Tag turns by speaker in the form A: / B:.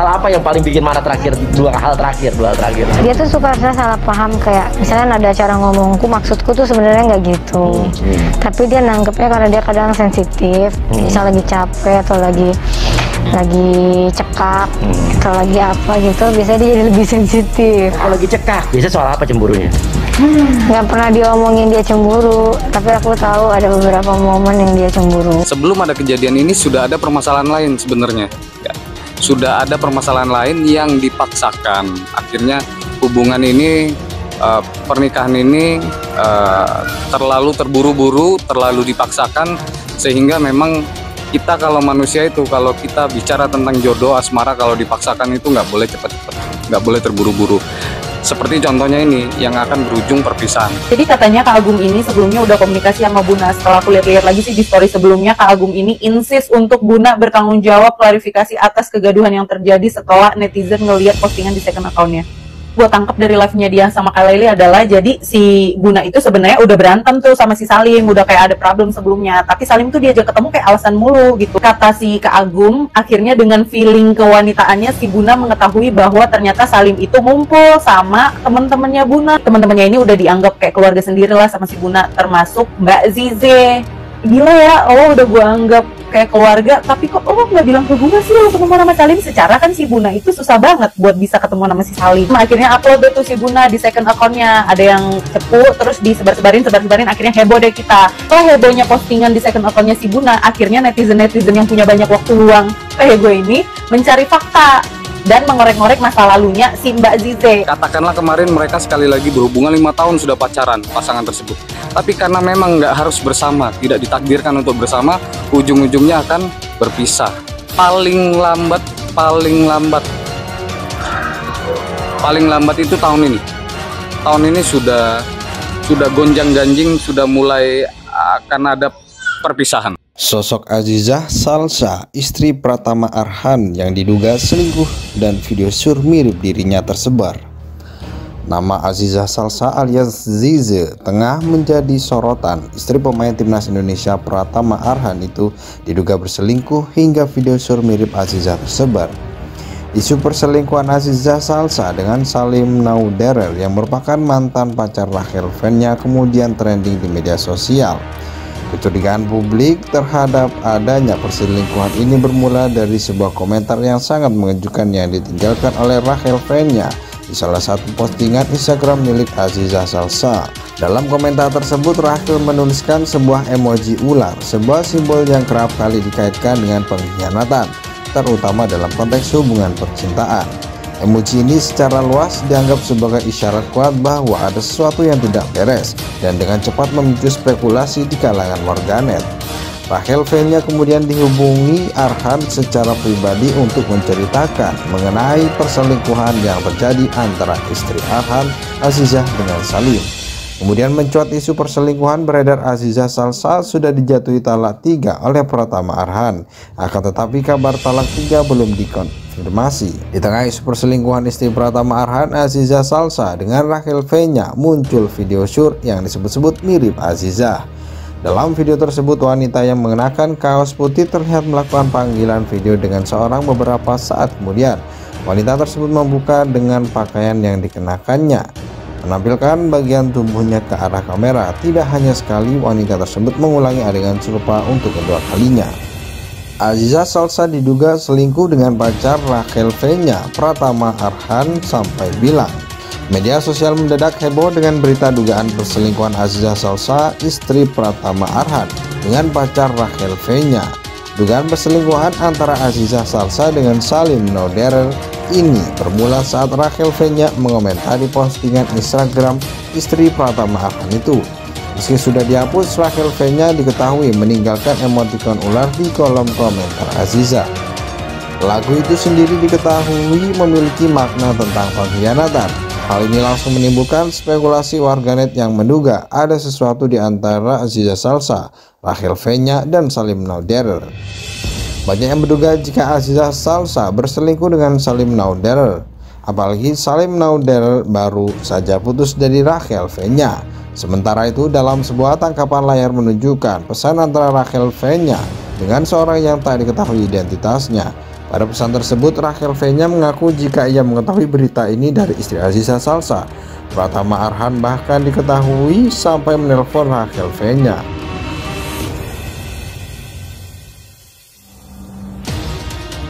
A: hal apa yang paling bikin marah terakhir? Dua hal terakhir.
B: Dia tuh suka salah paham, kayak misalnya ada cara ngomongku, maksudku tuh sebenarnya nggak gitu. Tapi dia nanggepnya karena dia kadang sensitif, misal lagi capek atau lagi cekak atau lagi apa gitu, biasanya dia jadi lebih sensitif.
A: Kalau lagi cekak, biasanya soal apa cemburunya?
B: Nggak pernah diomongin dia cemburu, tapi aku tahu ada beberapa momen yang dia cemburu.
C: Sebelum ada kejadian ini sudah ada permasalahan lain sebenarnya. Ya, sudah ada permasalahan lain yang dipaksakan. Akhirnya hubungan ini, pernikahan ini terlalu terburu-buru, terlalu dipaksakan, sehingga memang kita kalau manusia itu, kalau kita bicara tentang jodoh asmara, kalau dipaksakan itu nggak boleh cepat-cepat, nggak boleh terburu-buru. Seperti contohnya ini yang akan berujung perpisahan.
D: Jadi katanya Kak Agung ini sebelumnya udah komunikasi sama Buna. Setelah aku lihat-lihat lagi sih di story sebelumnya, Kak Agung ini insist untuk Buna bertanggung jawab klarifikasi atas kegaduhan yang terjadi setelah netizen ngelihat postingan di second account-nya. Gue tangkap dari live-nya dia sama Kak Leli adalah, jadi si Buna itu sebenarnya udah berantem tuh sama si Salim, udah kayak ada problem sebelumnya, tapi Salim tuh diajak ketemu kayak alasan mulu gitu. Kata si Kak Agung, akhirnya dengan feeling kewanitaannya si Buna mengetahui bahwa ternyata Salim itu ngumpul sama temen-temennya Buna. Temen-temennya ini udah dianggap kayak keluarga sendiri lah sama si Buna, termasuk Mbak Zize. Gila ya, udah gue anggap kayak keluarga, tapi kok nggak bilang ke gue sih lo ketemu sama Salim? Secara kan si Buna itu susah banget buat bisa ketemu sama si Salim. Akhirnya upload tuh si Buna di second account-nya, ada yang cepu, terus disebar-sebarin, akhirnya heboh deh kita. Setelah hebohnya postingan di second account-nya si Buna, akhirnya netizen-netizen yang punya banyak waktu luang kayak gue ini mencari fakta dan mengorek-ngorek masa lalunya si Mbak Zize.
C: Katakanlah kemarin mereka sekali lagi berhubungan 5 tahun sudah pacaran pasangan tersebut. Tapi karena memang nggak harus bersama, tidak ditakdirkan untuk bersama, ujung-ujungnya akan berpisah. Paling lambat itu tahun ini. Tahun ini sudah gonjang-ganjing, sudah mulai akan ada perpisahan.
E: Sosok Azizah Salsa, istri Pratama Arhan yang diduga selingkuh dan video sur mirip dirinya tersebar. Nama Azizah Salsa alias Zize tengah menjadi sorotan. Istri pemain timnas Indonesia Pratama Arhan itu diduga berselingkuh hingga video sur mirip Azizah tersebar. Isu perselingkuhan Azizah Salsa dengan Salim Nauderer yang merupakan mantan pacar Rachel Fenya kemudian trending di media sosial. Kecurigaan publik terhadap adanya perselingkuhan ini bermula dari sebuah komentar yang sangat mengejutkan yang ditinggalkan oleh Rachel Fenya di salah satu postingan Instagram milik Azizah Salsa. Dalam komentar tersebut, Rachel menuliskan sebuah emoji ular, sebuah simbol yang kerap kali dikaitkan dengan pengkhianatan, terutama dalam konteks hubungan percintaan. Emoji ini secara luas dianggap sebagai isyarat kuat bahwa ada sesuatu yang tidak beres dan dengan cepat memicu spekulasi di kalangan warganet. Rachel Fenya kemudian dihubungi Arhan secara pribadi untuk menceritakan mengenai perselingkuhan yang terjadi antara istri Arhan, Azizah dengan Salim. Kemudian mencuat isu perselingkuhan beredar Azizah Salsa sudah dijatuhi talak 3 oleh Pratama Arhan. Akan tetapi kabar talak 3 belum dikonfirmasi. Di tengah isu perselingkuhan istri Pratama Arhan, Azizah Salsa dengan Rachel Fenya muncul video syur yang disebut-sebut mirip Azizah. Dalam video tersebut, wanita yang mengenakan kaos putih terlihat melakukan panggilan video dengan seorang beberapa saat kemudian. Wanita tersebut membuka dengan pakaian yang dikenakannya, menampilkan bagian tubuhnya ke arah kamera. Tidak hanya sekali, wanita tersebut mengulangi adegan serupa untuk kedua kalinya. Azizah Salsa diduga selingkuh dengan pacar Rachel Fenya, Pratama Arhan, sampai bilang media sosial mendadak heboh dengan berita dugaan perselingkuhan Azizah Salsa, istri Pratama Arhan, dengan pacar Rachel Fenya. Dugaan perselingkuhan antara Azizah Salsa dengan Salim Nauderer ini bermula saat Rachel Fenya mengomentari postingan Instagram istri Pratama Arhan itu. Meski sudah dihapus, Rachel Fenya diketahui meninggalkan emotikon ular di kolom komentar Azizah. Lagu itu sendiri diketahui memiliki makna tentang pengkhianatan. Hal ini langsung menimbulkan spekulasi warganet yang menduga ada sesuatu di antara Azizah Salsa, Rachel Fenya, dan Salim Nauderer. Banyak yang menduga jika Azizah Salsa berselingkuh dengan Salim Nauderer, apalagi Salim Nauderer baru saja putus dari Rachel Fenya. Sementara itu, dalam sebuah tangkapan layar menunjukkan pesan antara Rachel Fenya dengan seorang yang tak diketahui identitasnya. Pada pesan tersebut, Rachel V-nya mengaku jika ia mengetahui berita ini dari istri Aziza Salsa, Pratama Arhan bahkan diketahui sampai menelpon Rachel V-nya.